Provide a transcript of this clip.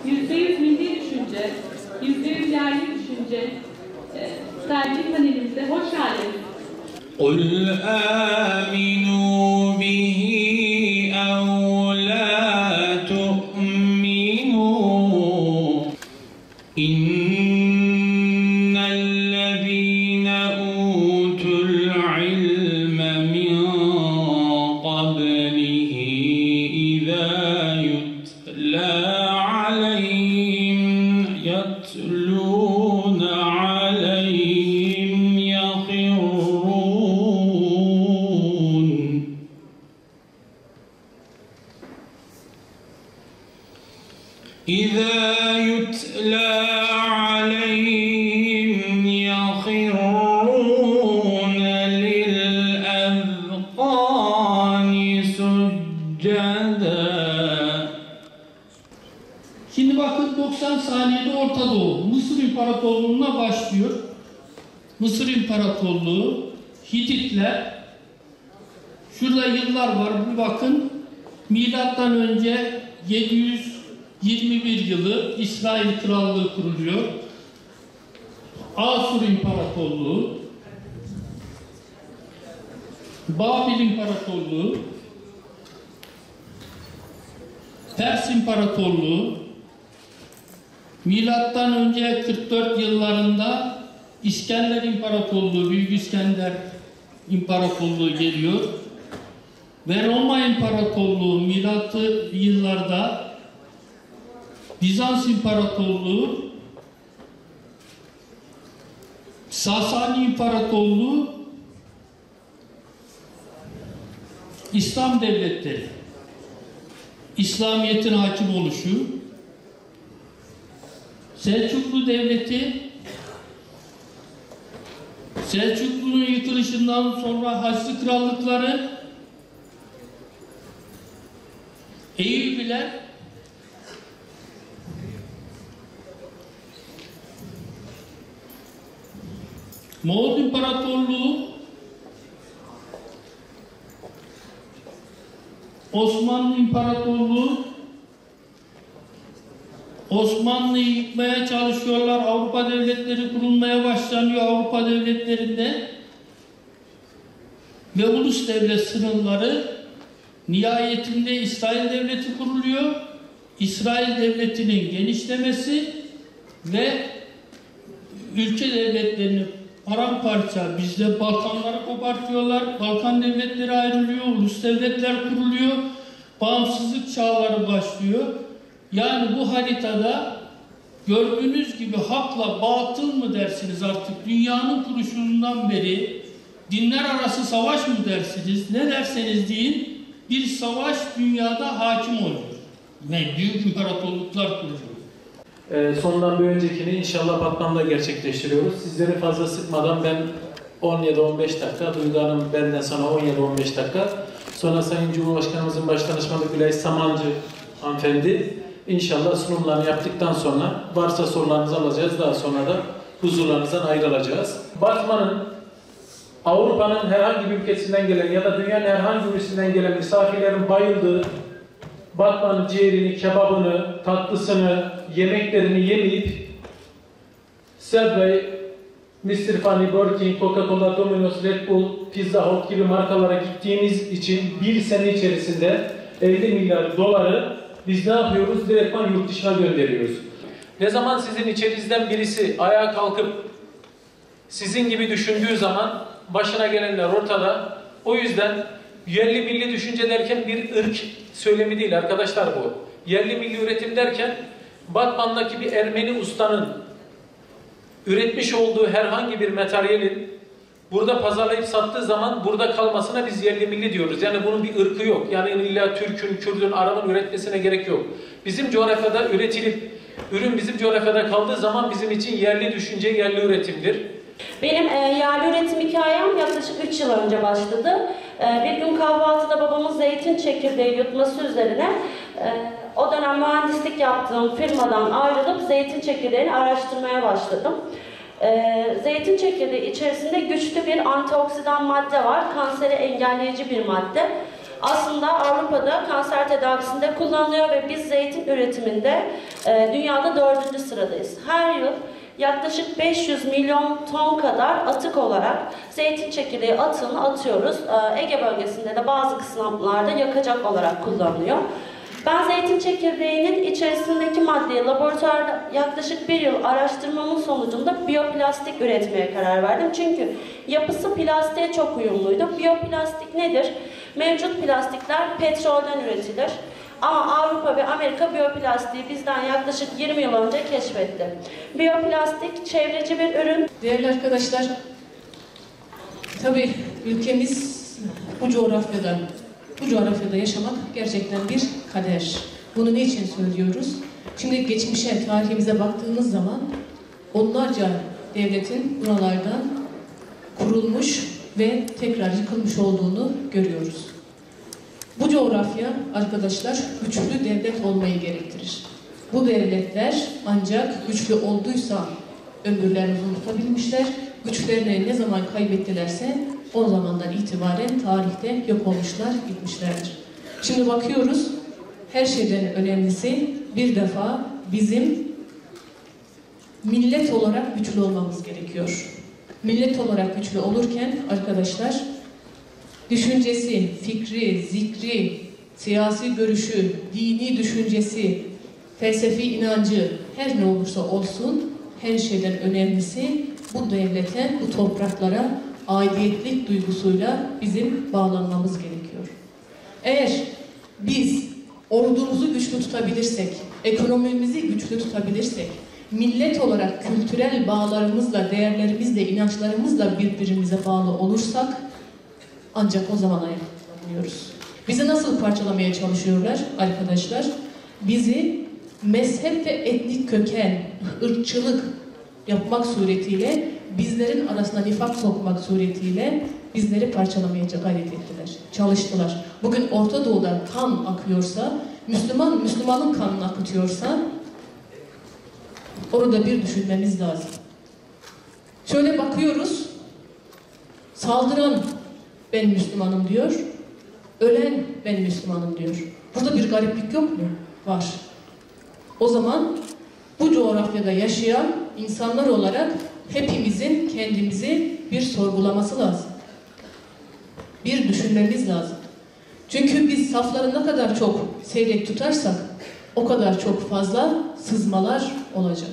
%100 milli düşünce, %100 yerli düşünce sergi panelimizde hoş geldiniz. قُلْ آمِنُوا بِهِ أَوْ لَا تُؤْمِنُوا إِنَّ الَّذِينَ أُوتُوا الْعِلْمَ مِنْ قَبْلِهِ إِذَا يُتْلَى عَلَيْهِمْ يَتْلُونَ عَلَيْهِمْ يَخِرُّونَ إِذَا يُتْلَى عَلَيْهِمْ يَخِرُّونَ لِلْأَذْقَانِ سُجَّدًا. Şimdi bakın 90 saniyede Orta Doğu, Mısır İmparatorluğu'na başlıyor. Mısır İmparatorluğu, Hititler, şurada yıllar var, bir bakın. Milattan önce 721 yılı İsrail Krallığı kuruluyor. Asur İmparatorluğu, Babil İmparatorluğu, Pers İmparatorluğu, milattan önce 44 yıllarında İskender İmparatorluğu, Büyük İskender İmparatorluğu geliyor. Ve Roma İmparatorluğu milatlı yıllarda Bizans İmparatorluğu, Sasani İmparatorluğu, İslam devletleri, İslamiyet'in hakim oluşu, Selçuklu Devleti, Selçuklu'nun yıkılışından sonra Haçlı Krallıkları, Eyyubiler, Moğol İmparatorluğu, Osmanlı İmparatorluğu, Osmanlı'yı yıkmaya çalışıyorlar. Avrupa devletleri kurulmaya başlanıyor Avrupa devletlerinde. Ve ulus devlet sınırları nihayetinde İsrail devleti kuruluyor. İsrail devletinin genişlemesi ve ülke devletlerini paramparça, bizde Balkanları kopartıyorlar. Balkan devletleri ayrılıyor, ulus devletler kuruluyor. Bağımsızlık çağları başlıyor. Yani bu haritada gördüğünüz gibi hakla batıl mı dersiniz artık dünyanın kuruluşundan beri dinler arası savaş mı dersiniz ne derseniz deyin bir savaş dünyada hakim oluyor ve büyük imparatorluklar kuruluyor. Sondan bir öncekini inşallah Batman'da gerçekleştiriyoruz. Sizleri fazla sıkmadan ben 17-15 dakika, Duygu Hanım benden sonra 17-15 dakika, sonra Sayın Cumhurbaşkanımızın Başdanışmanı Gülay Samancı hanımefendi İnşallah sunumlarını yaptıktan sonra varsa sorularınızı alacağız. Daha sonra da huzurlarınızdan ayrılacağız. Batman'ın, Avrupa'nın herhangi bir ülkesinden gelen ya da dünyanın herhangi bir ülkesinden gelen misafirlerin bayıldığı Batman'ın ciğerini, kebabını, tatlısını, yemeklerini yemeyip Subway, Mr. Funny, Burger King, Coca-Cola, Domino's, Red Bull, Pizza Hut gibi markalara gittiğimiz için bir sene içerisinde 50 milyar doları biz ne yapıyoruz? Direktman yurt dışına gönderiyoruz. Ne zaman sizin içerinizden birisi ayağa kalkıp sizin gibi düşündüğü zaman başına gelenler ortada. O yüzden yerli milli düşünce derken bir ırk söylemi değil arkadaşlar bu. Yerli milli üretim derken Batman'daki bir Ermeni ustanın üretmiş olduğu herhangi bir materyalin burada pazarlayıp sattığı zaman burada kalmasına biz yerli milli diyoruz. Yani bunun bir ırkı yok. Yani illa Türk'ün, Kürt'ün, Arap'ın üretmesine gerek yok. Bizim coğrafyada üretilip ürün bizim coğrafyada kaldığı zaman bizim için yerli düşünce, yerli üretimdir. Benim yerli üretim hikayem yaklaşık 3 yıl önce başladı. Bir gün kahvaltıda babamın zeytin çekirdeği yutması üzerine o dönem mühendislik yaptığım firmadan ayrılıp zeytin çekirdeğini araştırmaya başladım. Zeytin çekirdeği içerisinde güçlü bir antioksidan madde var, kanseri engelleyici bir madde. aslında Avrupa'da kanser tedavisinde kullanılıyor ve biz zeytin üretiminde dünyada 4. sıradayız. Her yıl yaklaşık 500 milyon ton kadar atık olarak zeytin çekirdeği atığını atıyoruz. Ege bölgesinde de bazı kısımlarda yakacak olarak kullanılıyor. Ben zeytin çekirdeğinin içerisindeki maddeyi laboratuvarda yaklaşık 1 yıl araştırmamın sonucunda biyoplastik üretmeye karar verdim. Çünkü yapısı plastiğe çok uyumluydu. Biyoplastik nedir? Mevcut plastikler petrolden üretilir. Ama Avrupa ve Amerika biyoplastiği bizden yaklaşık 20 yıl önce keşfetti. Biyoplastik çevreci bir ürün. Değerli arkadaşlar, tabii ülkemiz bu coğrafyada yaşamak gerçekten bir kader. Bunu niçin söylüyoruz? Şimdi geçmişe, tarihimize baktığımız zaman onlarca devletin buralardan kurulmuş ve tekrar yıkılmış olduğunu görüyoruz. Bu coğrafya arkadaşlar güçlü devlet olmayı gerektirir. Bu devletler ancak güçlü olduysa ömürlerini uzun tutabilmişler. Güçlerini ne zaman kaybettilerse o zamandan itibaren tarihte yok olmuşlar, gitmişlerdir. Şimdi bakıyoruz, her şeyden önemlisi bir defa bizim millet olarak güçlü olmamız gerekiyor. Millet olarak güçlü olurken arkadaşlar, düşüncesi, fikri, zikri, siyasi görüşü, dini düşüncesi, felsefi inancı her ne olursa olsun her şeyden önemlisi bu devlete, bu topraklara aidiyetlik duygusuyla bizim bağlanmamız gerekiyor. Eğer biz ordumuzu güçlü tutabilirsek, ekonomimizi güçlü tutabilirsek, millet olarak kültürel bağlarımızla, değerlerimizle, inançlarımızla birbirimize bağlı olursak ancak o zaman ayaklanıyoruz. Bizi nasıl parçalamaya çalışıyorlar arkadaşlar? Bizi mezhep ve etnik köken, ırkçılık yapmak suretiyle, bizlerin arasına nifak sokmak suretiyle bizleri parçalamaya gayret ettiler, çalıştılar. Bugün Orta Doğu'da kan akıyorsa, Müslümanın kanını akıtıyorsa orada bir düşünmemiz lazım. Şöyle bakıyoruz, saldıran ben Müslümanım diyor, ölen ben Müslümanım diyor. Burada bir gariplik yok mu? Var. O zaman bu coğrafyada yaşayan insanlar olarak hepimizin kendimizi bir sorgulaması lazım. Bir düşünmemiz lazım. Çünkü biz safları ne kadar çok seyrek tutarsak o kadar çok fazla sızmalar olacak.